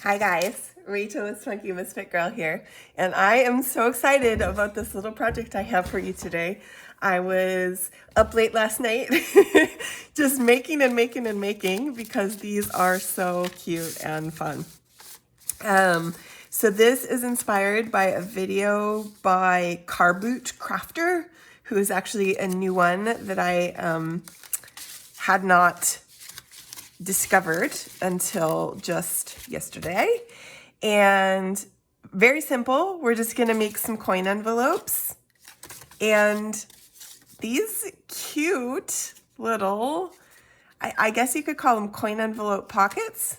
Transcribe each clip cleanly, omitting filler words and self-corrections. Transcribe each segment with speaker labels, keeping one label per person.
Speaker 1: Hi guys, Rachel with Spunky Misfit Girl here, and I am so excited about this little project I have for you today. I was up late last night just making and making and making because these are so cute and fun. So this is inspired by a video by Car Boot Crafter, who is actually a new one that I had not discovered until just yesterday. And very simple. We're just gonna make some coin envelopes. And these cute little, I guess you could call them coin envelope pockets.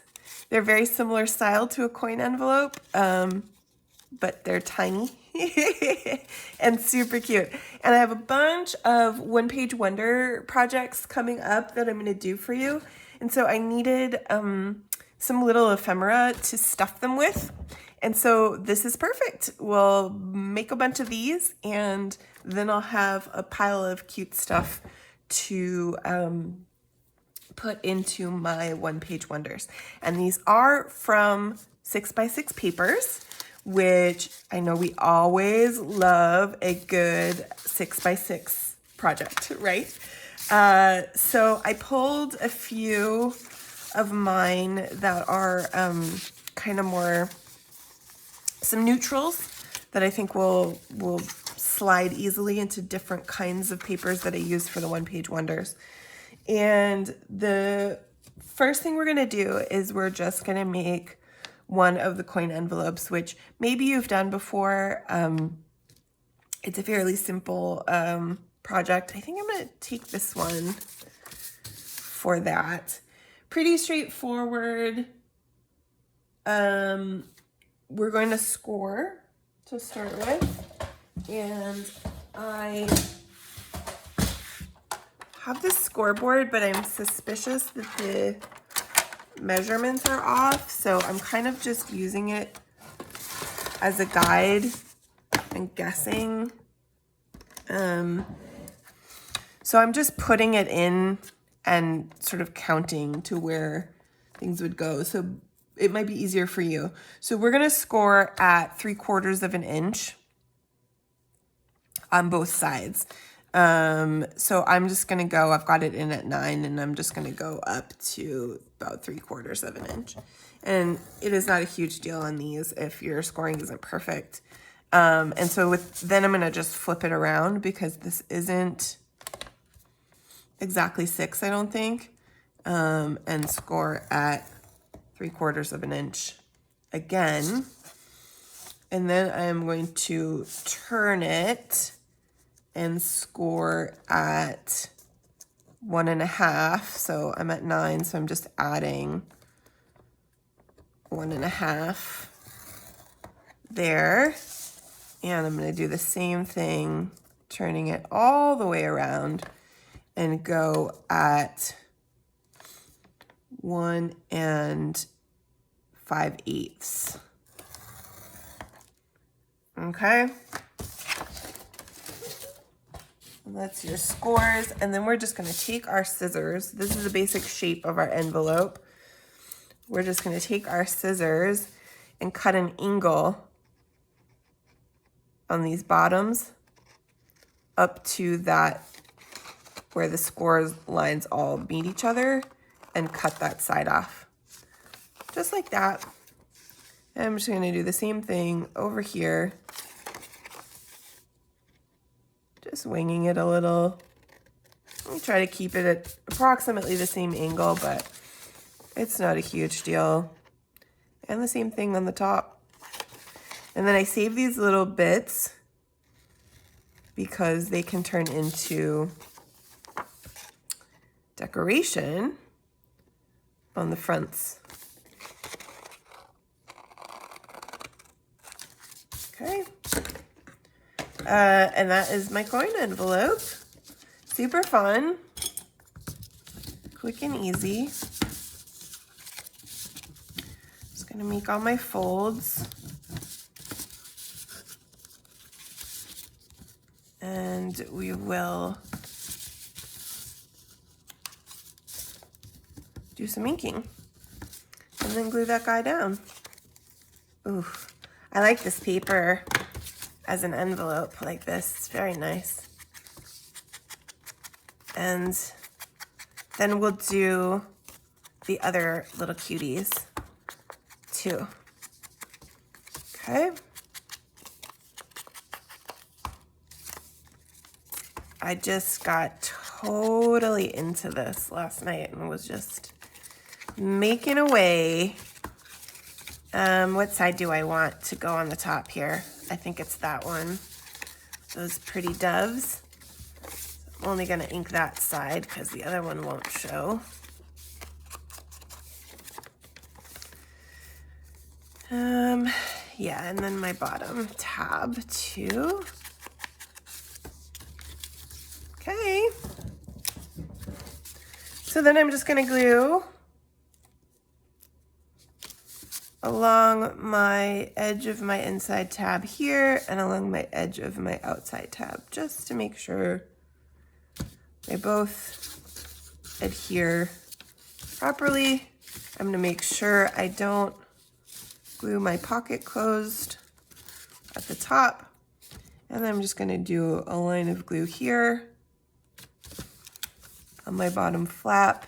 Speaker 1: They're very similar style to a coin envelope, but they're tiny and super cute. And I have a bunch of one-page wonder projects coming up that I'm going to do for you. And so I needed some little ephemera to stuff them with. And so this is perfect. We'll make a bunch of these and then I'll have a pile of cute stuff to put into my one-page wonders. And these are from 6x6 papers, which I know we always love a good 6x6 project, right? So I pulled a few of mine that are kind of more some neutrals that I think will slide easily into different kinds of papers that I use for the one-page wonders. And the first thing we're going to do is we're just going to make one of the coin envelopes, which maybe you've done before. It's a fairly simple project. I think I'm going to take this one for that. Pretty straightforward. We're going to score to start with. And I have this scoreboard, but I'm suspicious that the measurements are off, so I'm kind of just using it as a guide and guessing. So I'm just putting it in and sort of counting to where things would go, so it might be easier for you. So we're gonna score at 3/4 of an inch on both sides. So I'm just gonna go, I've got it in at 9 and I'm just gonna go up to about 3/4 of an inch. And it is not a huge deal on these if your scoring isn't perfect. And so then I'm gonna just flip it around because this isn't exactly 6, I don't think. And score at 3/4 of an inch again. And then I'm going to turn it and score at 1.5. So I'm at 9, so I'm just adding 1.5 there. And I'm going to do the same thing, turning it all the way around and go at 1 5/8. Okay. That's your scores. And then we're just going to take our scissors. This is the basic shape of our envelope. We're just going to take our scissors and cut an angle on these bottoms up to that where the scores lines all meet each other and cut that side off. Just like that. And I'm just going to do the same thing over here. Just winging it a little. Let me try to keep it at approximately the same angle, but it's not a huge deal. And the same thing on the top. And then I save these little bits because they can turn into decoration on the fronts. Okay. And that is my coin envelope. Super fun. Quick and easy. Just gonna make all my folds. And we will do some inking. And then glue that guy down. Ooh, I like this paper as an envelope like this. It's very nice. And then we'll do the other little cuties too. Okay. I just got totally into this last night and was just making away. What side do I want to go on the top here? I think it's that one. Those pretty doves. I'm only gonna ink that side because the other one won't show. Yeah, and then my bottom tab too. Okay. So then I'm just gonna glue along my edge of my inside tab here and along my edge of my outside tab, just to make sure they both adhere properly. I'm gonna make sure I don't glue my pocket closed at the top. And then I'm just gonna do a line of glue here on my bottom flap.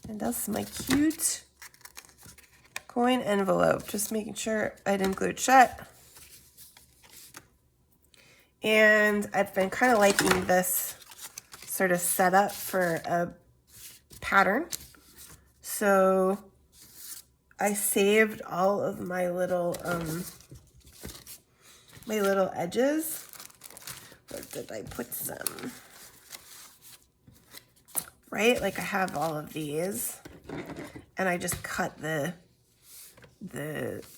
Speaker 1: And that's my cute coin envelope. Just making sure I didn't glue it shut. And I've been kind of liking this sort of setup for a pattern. So I saved all of my little edges. Where did I put some? Right, like I have all of these, and I just cut the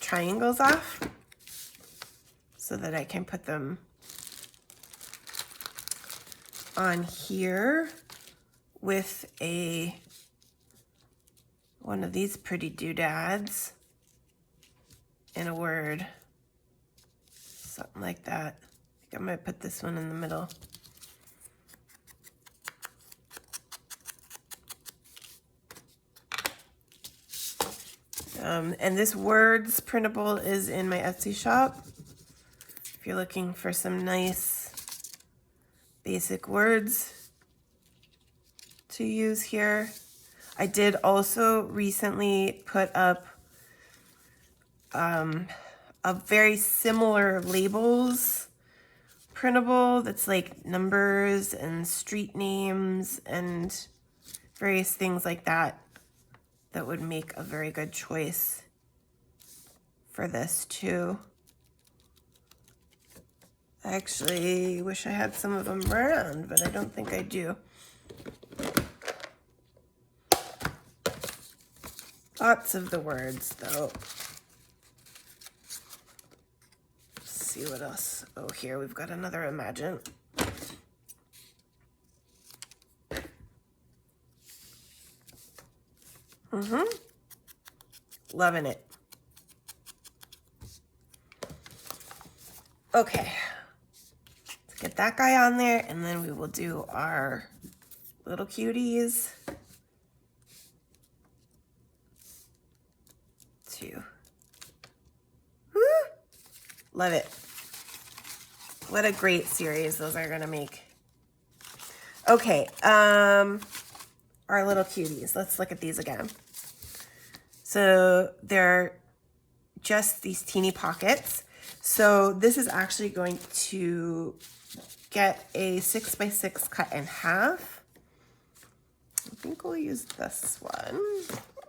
Speaker 1: triangles off so that I can put them on here with one of these pretty doodads in a word, something like that. I think I might put this one in the middle. And this words printable is in my Etsy shop. If you're looking for some nice basic words to use here. I did also recently put up a very similar labels printable that's like numbers and street names and various things like that that would make a very good choice for this too. I actually wish I had some of them around, but I don't think I do. Lots of the words though. Let's see what else. Oh, here we've got another Imagine. Loving it. Okay, let's get that guy on there, and then we will do our little cuties. Two. Woo! Love it. What a great series those are gonna make. Okay, our little cuties. Let's look at these again. So they're just these teeny pockets. So this is actually going to get a 6x6 cut in half. I think we'll use this one.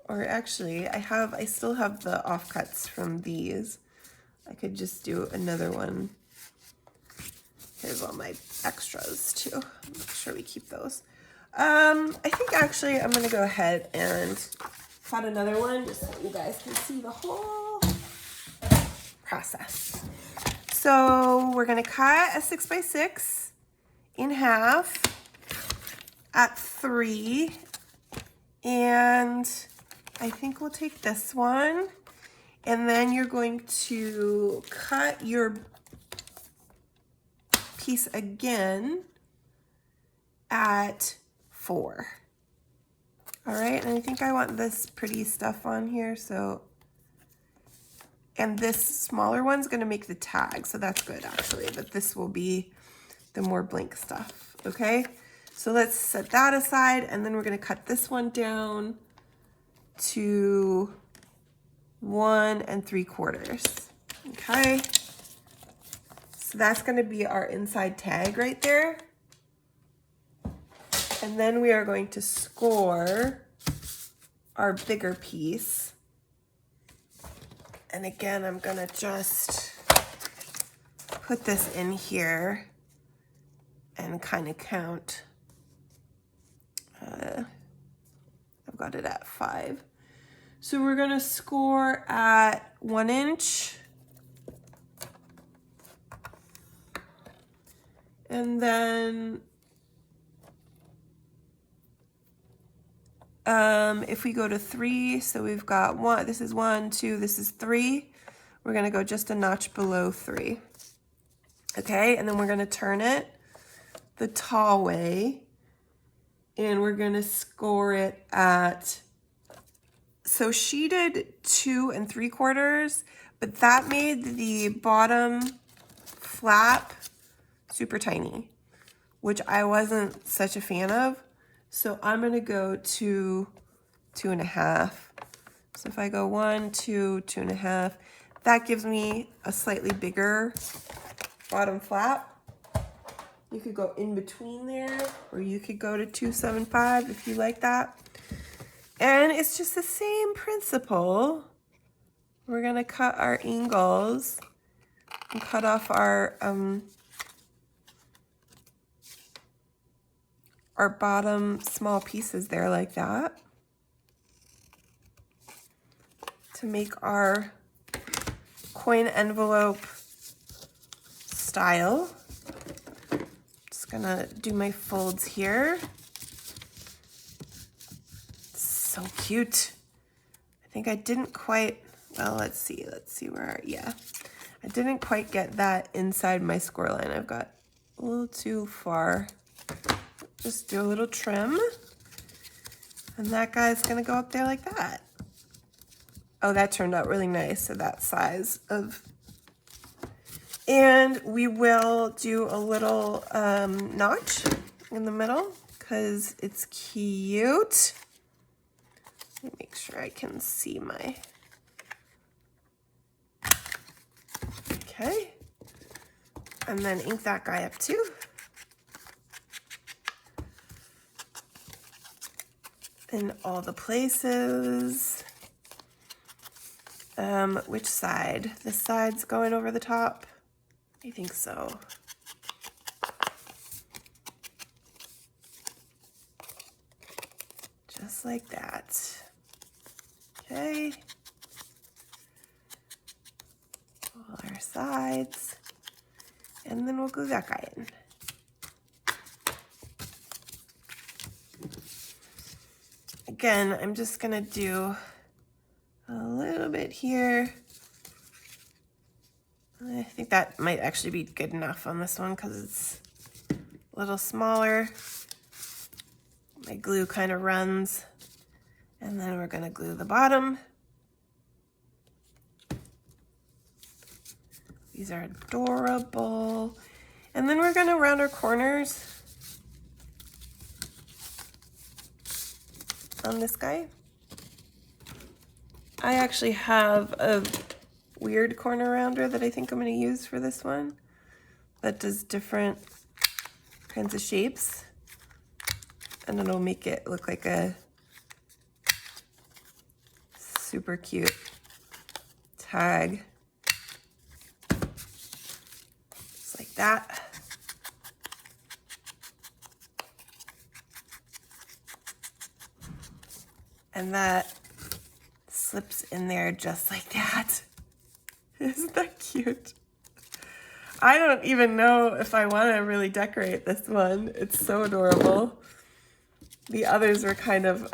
Speaker 1: Or actually, I still have the offcuts from these. I could just do another one. Here's all my extras too. Make sure we keep those. I think actually I'm gonna go ahead and cut another one just so you guys can see the whole process. So we're gonna cut a 6x6 in half at 3, and I think we'll take this one, and then you're going to cut your piece again at 4. All right, and I think I want this pretty stuff on here, so And this smaller one's gonna make the tag, so that's good actually, but this will be the more blank stuff, okay? So let's set that aside, and then we're gonna cut this one down to 1 3/4, okay? So that's gonna be our inside tag right there. And then we are going to score our bigger piece. And again, I'm gonna just put this in here and kind of count. I've got it at 5. So we're gonna score at 1 inch. And then if we go to 3, so we've got 1, this is 1, 2, this is 3. We're gonna go just a notch below 3. Okay, and then we're gonna turn it the tall way, and we're gonna score it at, so she did 2 3/4, but that made the bottom flap super tiny, which I wasn't such a fan of. So I'm gonna go to 2.5. So if I go 1, 2, 2.5, that gives me a slightly bigger bottom flap. You could go in between there, or you could go to 2.75 if you like that. And it's just the same principle. We're gonna cut our angles and cut off our bottom small pieces there like that to make our coin envelope style. Just gonna do my folds here. So cute. I think I didn't quite, well, let's see where, yeah. I didn't quite get that inside my score line. I've got a little too far. Just do a little trim, and that guy's gonna go up there like that. Oh, that turned out really nice, so that size of, and we will do a little notch in the middle because it's cute. Let me make sure I can see my, okay, and then ink that guy up too. In all the places. Which side? This side's going over the top? I think so. Just like that. Okay. All our sides. And then we'll glue that guy in. Again, I'm just gonna do a little bit here. I think that might actually be good enough on this one because it's a little smaller. My glue kind of runs. And then we're gonna glue the bottom. These are adorable. And then we're gonna round our corners on this guy. I actually have a weird corner rounder that I think I'm going to use for this one that does different kinds of shapes, and it'll make it look like a super cute tag. Just like that. And that slips in there just like that. Isn't that cute? I don't even know if I want to really decorate this one. It's so adorable. The others are kind of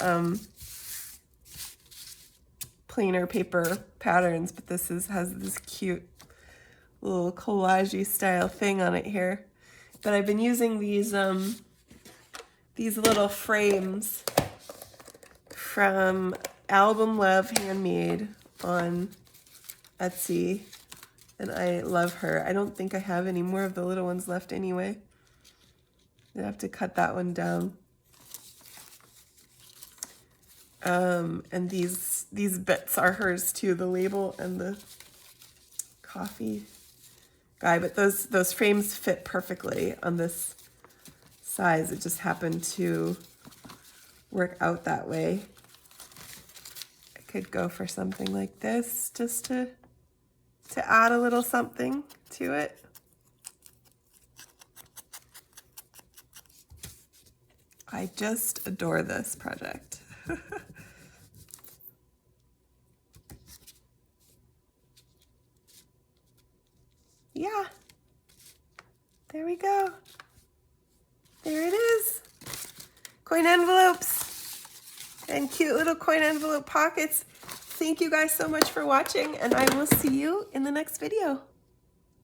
Speaker 1: plainer paper patterns, but this has this cute little collage-y style thing on it here. But I've been using these little frames from Album Love Handmade on Etsy, and I love her. I don't think I have any more of the little ones left anyway. I have to cut that one down. And these bits are hers too, the label and the coffee guy, but those frames fit perfectly on this size. It just happened to work out that way. I could go for something like this just to add a little something to it. I just adore this project. Yeah, there we go. There it is. Coin envelopes and cute little coin envelope pockets. Thank you guys so much for watching, and I will see you in the next video.